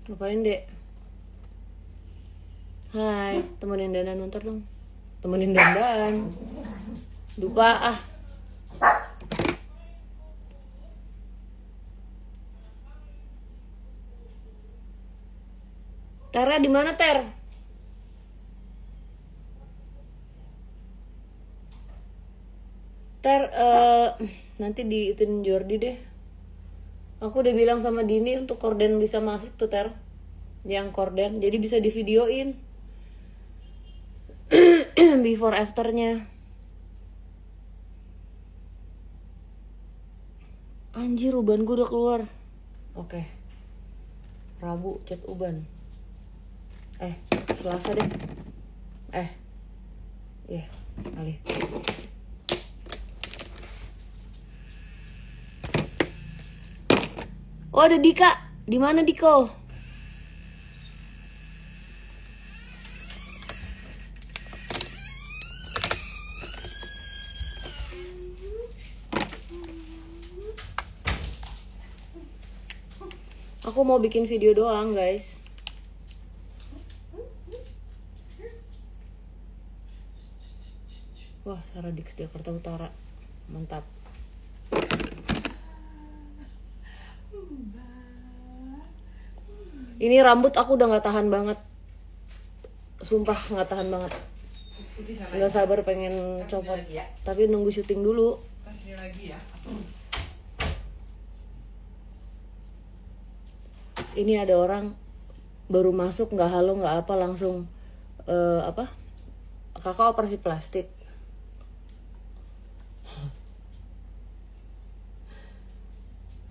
Ngapain, Dek? Hai, temenin dandan nonton dong. Temenin dandan. Lupa ah. Tera di mana, Ter? Ter, nanti diituin Jordi deh. Aku udah bilang sama Dini untuk korden bisa masuk tuh, Ter. Yang korden, jadi bisa di videoin. Before afternya. Anjir, uban gue udah keluar. Oke. Rabu chat uban. Selasa deh. Iya, kali. Oh, ada Dika. Di mana, Diko? Aku mau bikin video doang, guys. Wah, Saradix Jakarta Utara. Mantap. Ini rambut aku udah gak tahan banget. Sumpah gak tahan banget. Gak sabar pengen copot. Tapi nunggu syuting dulu. Kasih lagi ya. Ini ada orang baru masuk, gak halo gak apa, langsung kakak operasi plastik.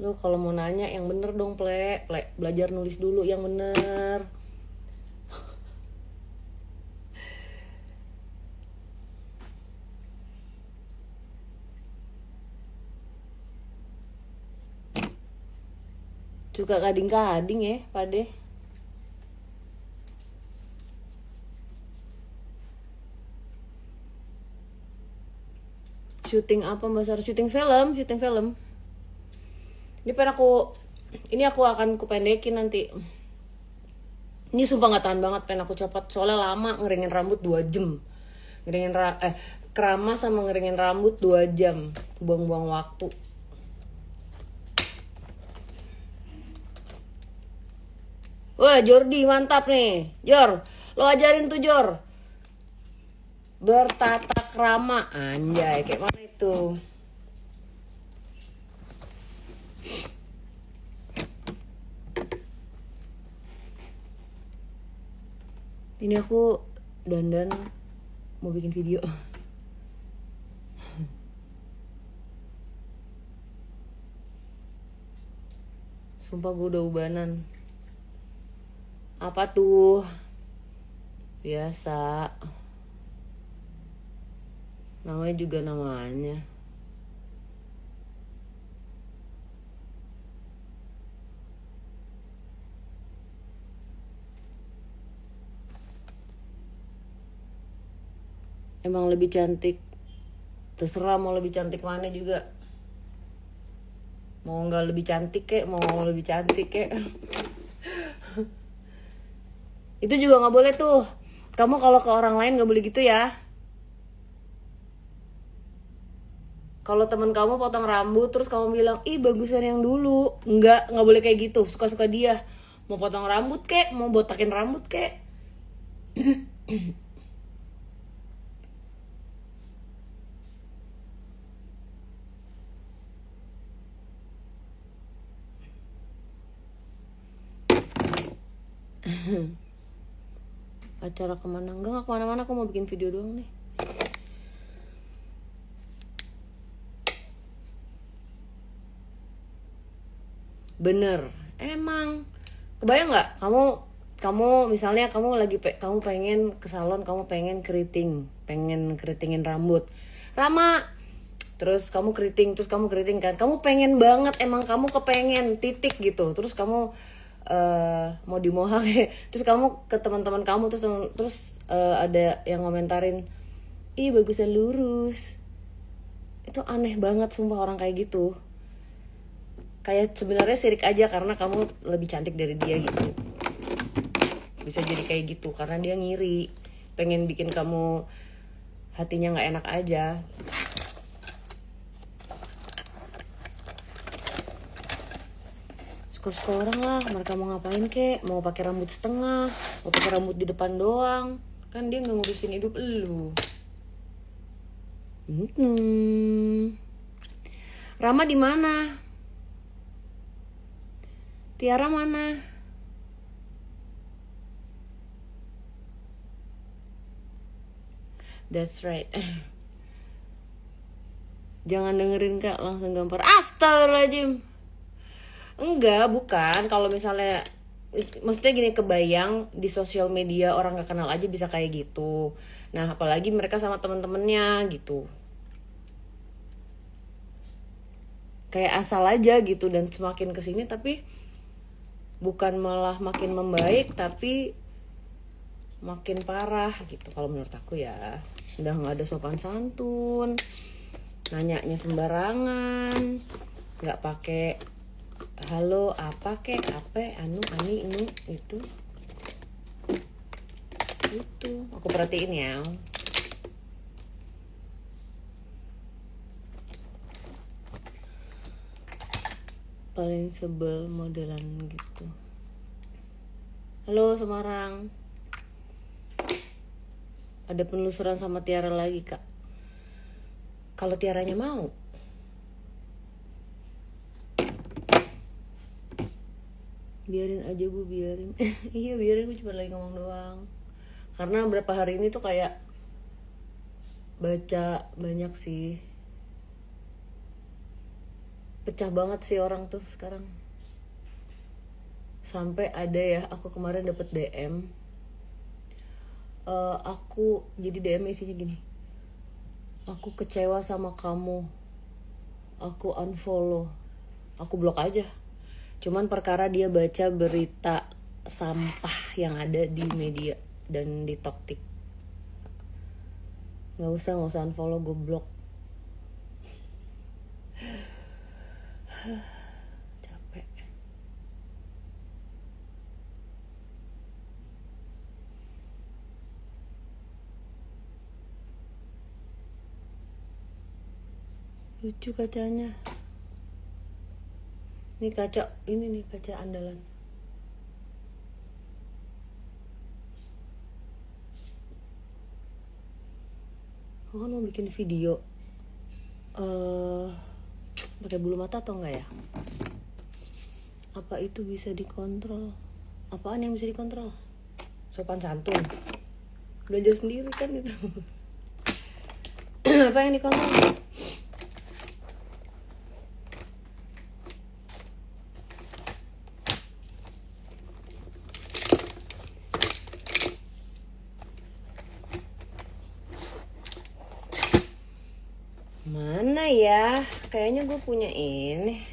Lu kalau mau nanya yang bener dong, Ple. Belajar nulis dulu yang bener. Suka kading-kading ya, Pade. Syuting apa, Mbak Sarah? Syuting film. Ini aku akan kupendekin nanti. Ini sumpah gak tahan banget pengen aku copot. Soalnya lama ngeringin rambut 2 jam. Keramas sama ngeringin rambut 2 jam. Buang-buang waktu. Wah, Jordi mantap nih. Jor, lo ajarin tuh, Jor. Bertata krama. Anjay, kayak mana itu? Ini aku dandan mau bikin video. Sumpah gue udah ubanan. Apa tuh? Biasa. Namanya juga namanya. Emang lebih cantik. Terserah mau lebih cantik mana juga. Mau nggak lebih cantik kek, mau lebih cantik kek. Itu juga nggak boleh tuh. Kamu kalau ke orang lain nggak boleh gitu ya. Kalau teman kamu potong rambut terus kamu bilang, ih bagusan yang dulu. Nggak boleh kayak gitu. Suka-suka dia. Mau potong rambut kek, mau botakin rambut kek. Acara kemana? Enggak kemana-mana, aku mau bikin video doang nih. Bener, emang kebayang nggak kamu misalnya kamu pengen ke salon, kamu pengen keritingin rambut Rama, terus kamu keriting kan, kamu pengen banget, emang kamu kepengen titik gitu, terus kamu mau dimohak terus kamu ke teman-teman kamu terus ada yang ngomentarin, ih bagusan lurus. Itu aneh banget sumpah orang kayak gitu. Kayak sebenarnya sirik aja karena kamu lebih cantik dari dia gitu. bisa jadi kayak gitu karena dia ngiri, pengen bikin kamu hatinya nggak enak aja. Suka-suka orang lah, mereka mau ngapain kek, mau pakai rambut setengah, mau pakai rambut di depan doang, kan dia nggak ngurusin hidup elu. Rama di mana? Tiara mana? That's right. Jangan dengerin kak, langsung gampar. Astagfirullahaladzim. Enggak, bukan. Kalau misalnya, maksudnya gini, kebayang di sosial media orang gak kenal aja bisa kayak gitu. Nah, apalagi mereka sama temen-temennya gitu. Kayak asal aja gitu, dan semakin kesini tapi bukan malah makin membaik, tapi makin parah gitu kalau menurut aku ya. Udah nggak ada sopan santun, nanyanya sembarangan, nggak pakai halo apa kek apa anu ani ini itu aku perhatiin ya. Paling sebel modelan gitu. Halo Semarang, ada penelusuran sama Tiara lagi kak. Kalau Tiaranya mau, biarin aja bu, biarin. Iya biarin, gue cuma lagi ngomong doang. Karena beberapa hari ini tuh kayak baca banyak sih, pecah banget sih orang tuh sekarang. Sampai ada ya, aku kemarin dapet DM, aku jadi DM isinya gini, aku kecewa sama kamu, aku unfollow, aku blok aja. Cuman perkara dia baca berita sampah yang ada di media dan di Toktik. Nggak usah unfollow, gue blok. Capek. Lucu kacanya. Ini kaca, ini nih kaca andalan. Aku kan mau bikin video pakai bulu mata atau enggak ya? Apa itu bisa dikontrol? Apaan yang bisa dikontrol? Sopan santun. Belajar sendiri kan itu. Apa yang dikontrol? Mana ya? Kayaknya gue punya ini.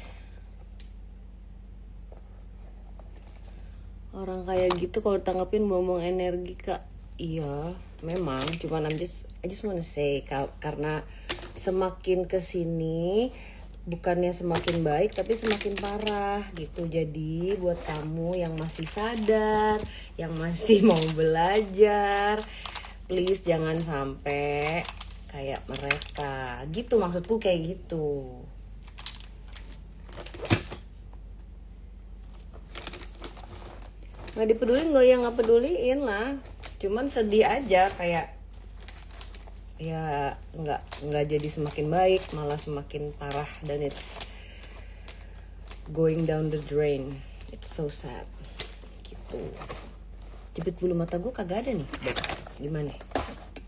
Orang kayak gitu kalau tanggapin buang-buang energi kak. Iya, memang. Cuman I just wanna say, karena semakin kesini bukannya semakin baik tapi semakin parah gitu. Jadi buat kamu yang masih sadar, yang masih mau belajar, please jangan sampai kayak mereka gitu, maksudku kayak gitu. Nggak dipedulin, nggak peduliin lah, cuman sedih aja, kayak ya nggak jadi semakin baik, malah semakin parah, dan it's going down the drain. It's so sad gitu. Jepit bulu mata gue kagak ada nih. Di mana?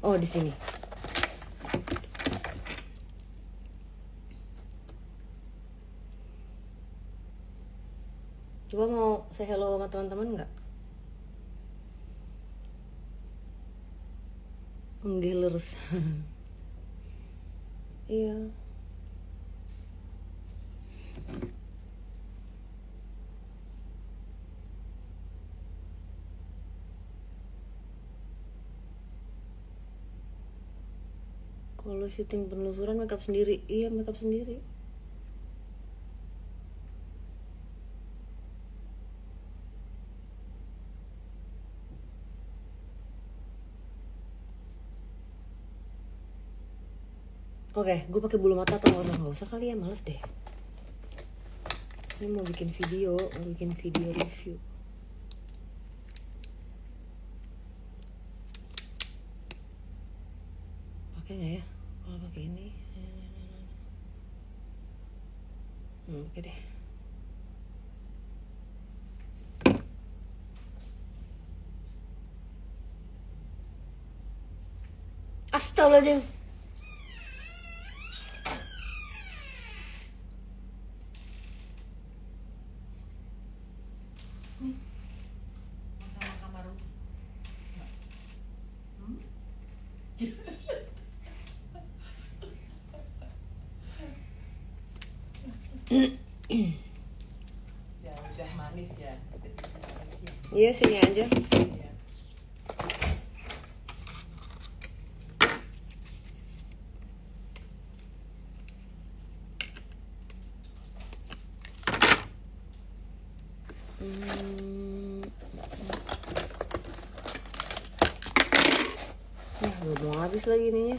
Oh, di sini. Coba mau say hello sama teman-teman nggak? Menggilers. Iya. Kalau syuting penelusuran makeup sendiri. Iya, makeup sendiri. Oke, gue pakai bulu mata atau nggak usah kali ya, males deh. Ini mau bikin video review. Pakai nggak ya? Kalau pakai ini, oke deh. Astagfirullahaladzim. Sama kamar lu. Ya udah manis ya. Iya, sini aja. Iya. Nah, belum mau habis lagi ininya.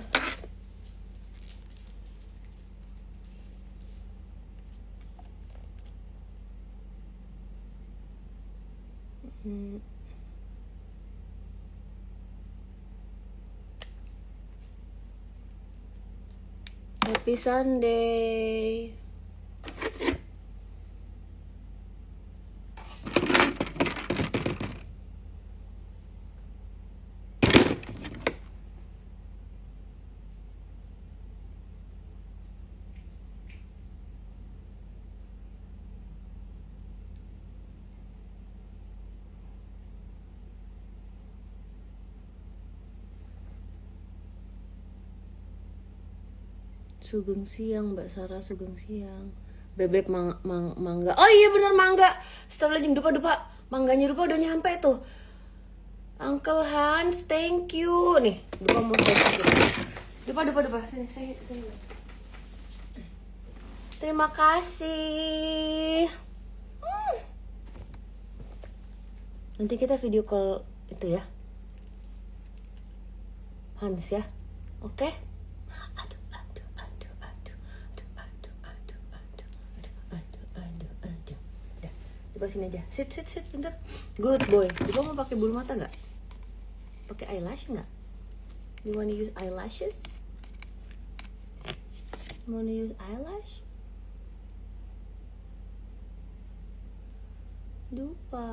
Happy Sunday. Sugeng siang, Mbak Sarah, sugeng siang. Bebek mangga. Oh iya benar mangga. Astagfirullahaladzim, dupa. Mangganya dupa udah nyampe tuh. Uncle Hans, thank you. Nih, dupa mau saya sedikit. Dupa. Sini. Terima kasih. Nanti kita video call itu ya. Hans ya. Oke? Aduh. Coba sini aja. Sit bentar. Good boy. Dupa mau pakai bulu mata nggak? Pakai eyelash nggak? You wanna use eyelashes? Wanna use eyelash? Dupa.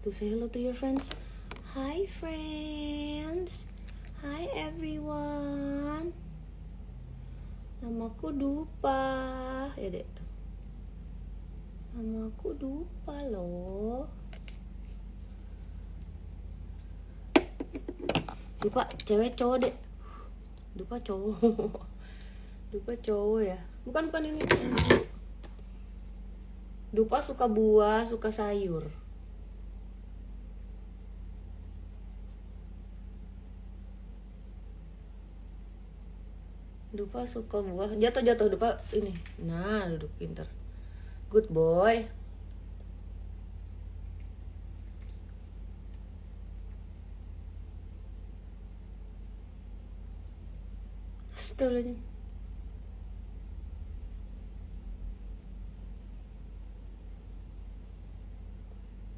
Tuh say hello to your friends. Hi friends. Hi everyone. Namaku Dupa. Ya dek. Namaku Dupa loh. Dupa cewek cowok dek. Dupa cowok. Dupa cowok ya. Bukan ini. Dupa suka buah, suka sayur. Dupa suka buah. Jatuh Dupa ini. Nah, duduk pinter. Good boy. Astagfirullahaladzim.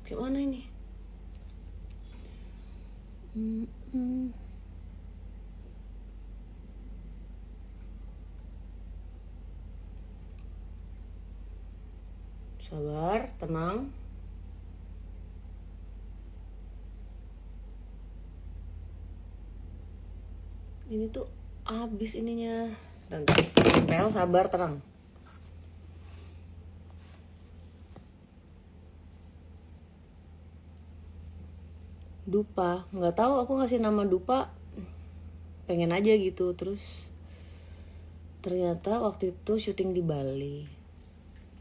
Kayak mana ini? Sabar, tenang. Ini tuh habis ininya. Dan tempel, sabar, tenang. Dupa, nggak tahu aku ngasih nama Dupa, pengen aja gitu. Terus ternyata waktu itu syuting di Bali,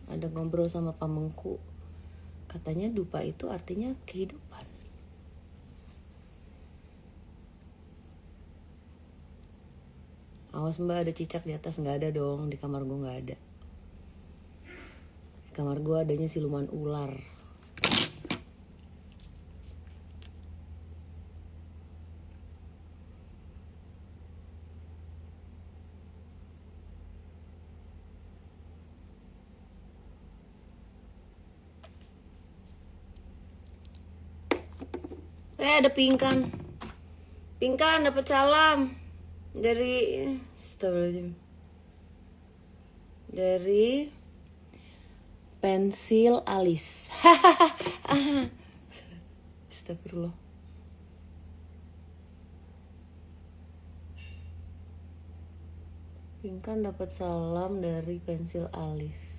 ada ngobrol sama pamengku, katanya Dupa itu artinya kehidupan. Awas mbak, ada cicak di atas. Nggak ada dong, di kamar gue nggak ada. Di kamar gue adanya siluman ular. Ada Pingkan. Pingkan dapat salam dari Astagfirullahaladzim. Dari pensil alis. Astagfirullah. Pingkan dapat salam dari pensil alis.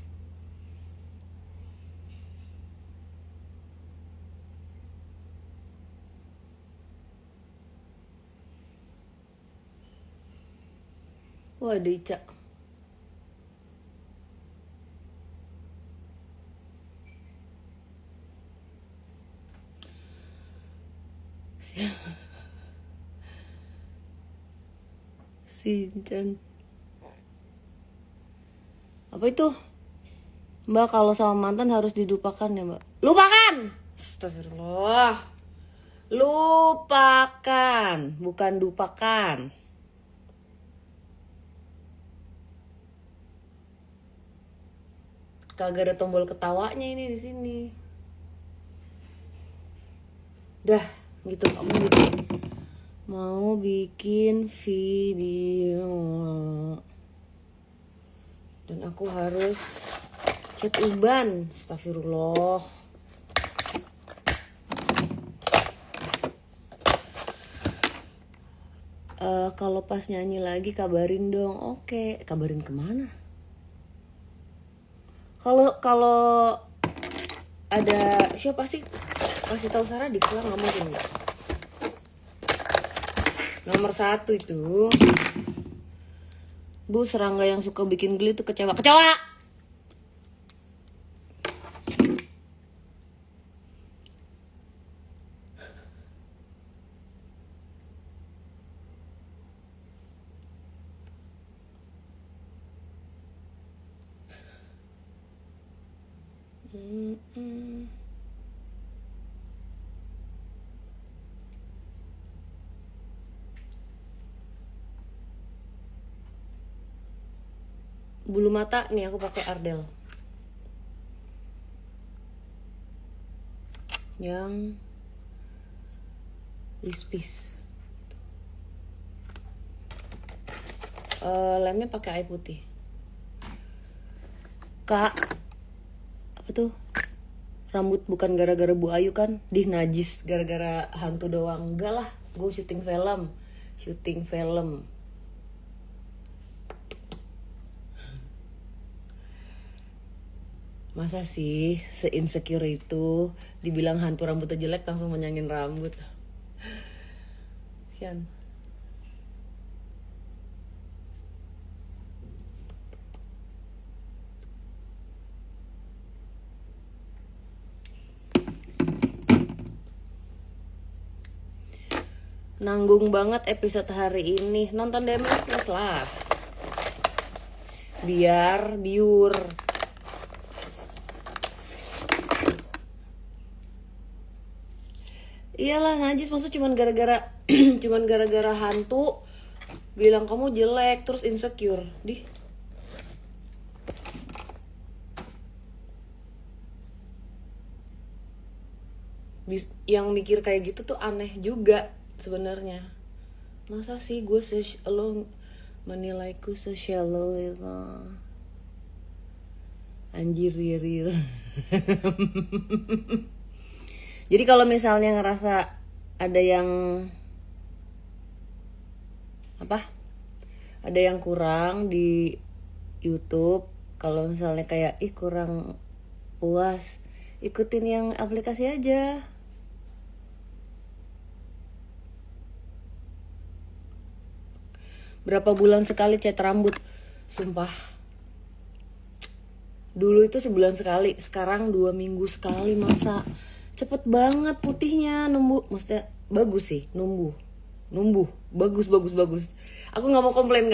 Wah, ada Ica. Sinchan. Apa itu? Mbak, kalau sama mantan harus dilupakan ya, Mbak. Lupakan! Astagfirullah. Lupakan, bukan dupakan. Kagak ada tombol ketawanya ini di sini. Dah, gitu mau bikin video. Dan aku harus chat Uban. Astagfirullah. Kalau pas nyanyi lagi kabarin dong. Oke, kabarin kemana? Kalau ada siapa pasti kasih tahu Sarah di keluar, nggak mungkin nggak. Nomor 1 itu Bu, serangga yang suka bikin geli tuh kecewa. Bulu mata nih aku pakai Ardell yang lispis. Lemnya pakai air putih. Kak, apa tuh? Rambut bukan gara-gara Bu Ayu kan? Najis gara-gara hantu doang. Enggak lah, gue syuting film. Masa sih se-insecure itu dibilang hantu rambutnya jelek langsung menyangin rambut. Sian. Nanggung banget episode hari ini. Nonton DMS Plus lah. Biur. Iyalah najis, maksud cuman gara-gara hantu bilang kamu jelek terus insecure. Yang mikir kayak gitu tuh aneh juga sebenarnya. Masa sih gue lo menilaiku se-shallow itu? Anjir. Jadi kalau misalnya ngerasa ada yang ada yang kurang di YouTube, kalau misalnya kayak kurang puas, ikutin yang aplikasi aja. Berapa bulan sekali cat rambut? Sumpah. Dulu itu sebulan sekali, sekarang 2 minggu sekali. Masa cepet banget putihnya, numbuh. Maksudnya bagus sih, numbuh. Bagus. Aku gak mau komplain,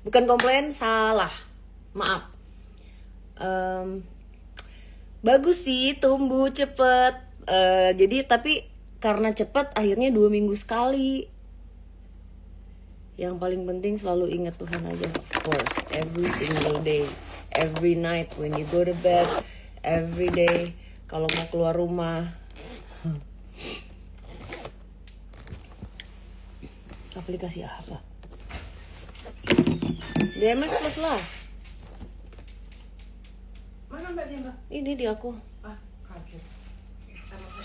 bukan komplain, salah, maaf. Bagus sih, tumbuh cepet. Jadi tapi karena cepet akhirnya 2 minggu sekali. Yang paling penting selalu ingat Tuhan aja, of course. Every single day, every night when you go to bed, every day kalau mau keluar rumah. Aplikasi apa? DMS Plus lah. Mana Mbak dia Mbak? Ini di aku. Ah, kaget.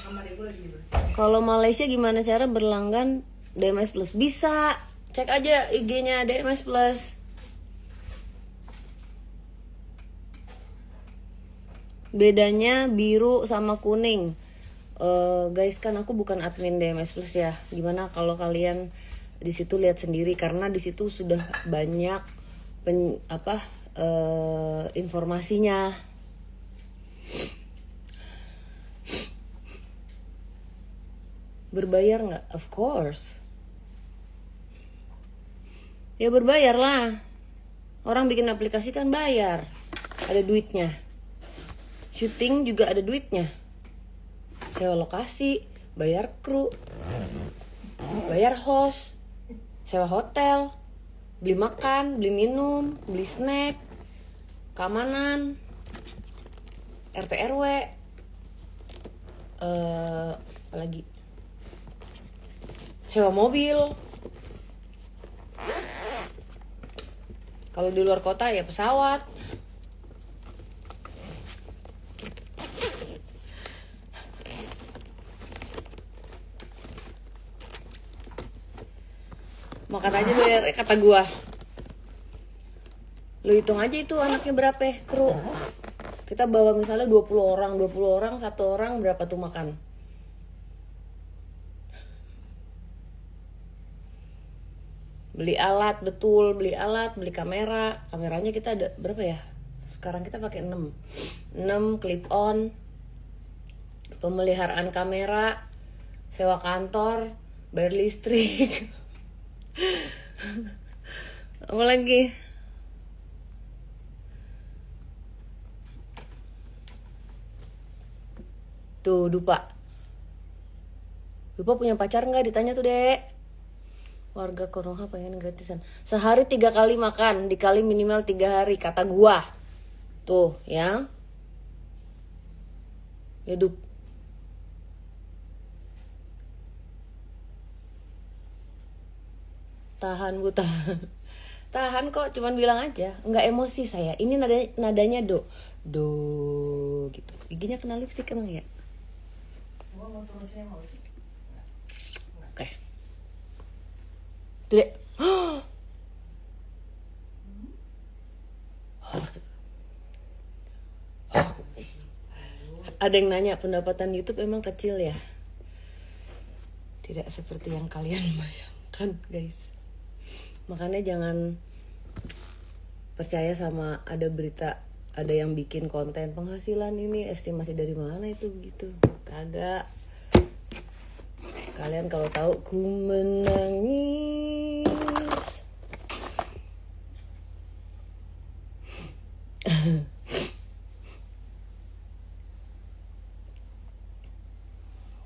Kamar ibu lagi bersih. Kalau Malaysia gimana cara berlangganan DMS Plus? Bisa. Cek aja IG-nya DMS Plus. Bedanya biru sama kuning. Guys, kan aku bukan admin DMS Plus ya. Gimana kalau kalian di situ lihat sendiri, karena di situ sudah banyak informasinya. Berbayar nggak? Of course. Ya berbayar lah. Orang bikin aplikasi kan bayar. Ada duitnya. Syuting juga ada duitnya. Sewa lokasi, bayar kru, bayar host, sewa hotel, beli makan, beli minum, beli snack, keamanan, RT RW, apalagi sewa mobil. Kalau di luar kota ya pesawat. Makan aja bayar, kata gua. Lu hitung aja itu anaknya berapa kru. Kita bawa misalnya 20 orang, satu orang berapa tuh makan? Beli alat, betul, beli alat, beli kamera. Kameranya kita ada berapa ya? Sekarang kita pakai 6 clip on, pemeliharaan kamera, sewa kantor, bayar listrik. Apa lagi? Tuh, Dupa punya pacar nggak? Ditanya tuh, Dek. Warga Konoha pengen gratisan. Sehari 3 kali makan, dikali minimal 3 hari, kata gua. Tuh, ya. Ya, Dup. Tahan, Bu, tahan. Tahan kok, cuman bilang aja. Nggak emosi saya. Ini nadanya do. Do gitu. Giginya kena lipstik emang ya? Gua mau turun sini mau sih. Oke. Tuh, Dek. Ada yang nanya, pendapatan YouTube emang kecil ya? Tidak seperti yang kalian bayangkan, guys. Makanya jangan percaya sama ada berita, ada yang bikin konten penghasilan ini estimasi dari mana itu gitu. Kagak. Kalian kalau tahu ku menangis.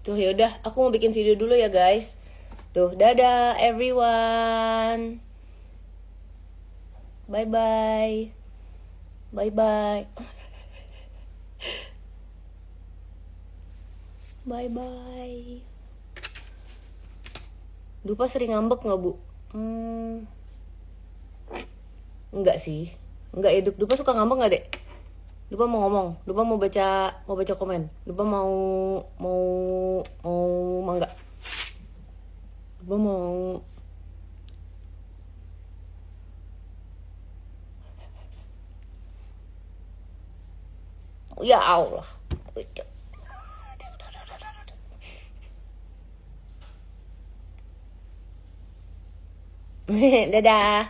Tuh yaudah, aku mau bikin video dulu ya guys. Tuh, dadah everyone. Bye bye. Bye bye. Bye bye. Dupa sering ngambek nggak, Bu? Enggak sih. Enggak ya, Dupa suka ngambek nggak, Dek? Dupa mau ngomong. Dupa mau baca komen. Dupa mau mangga. Dupa mau. Ya Allah. Dadah.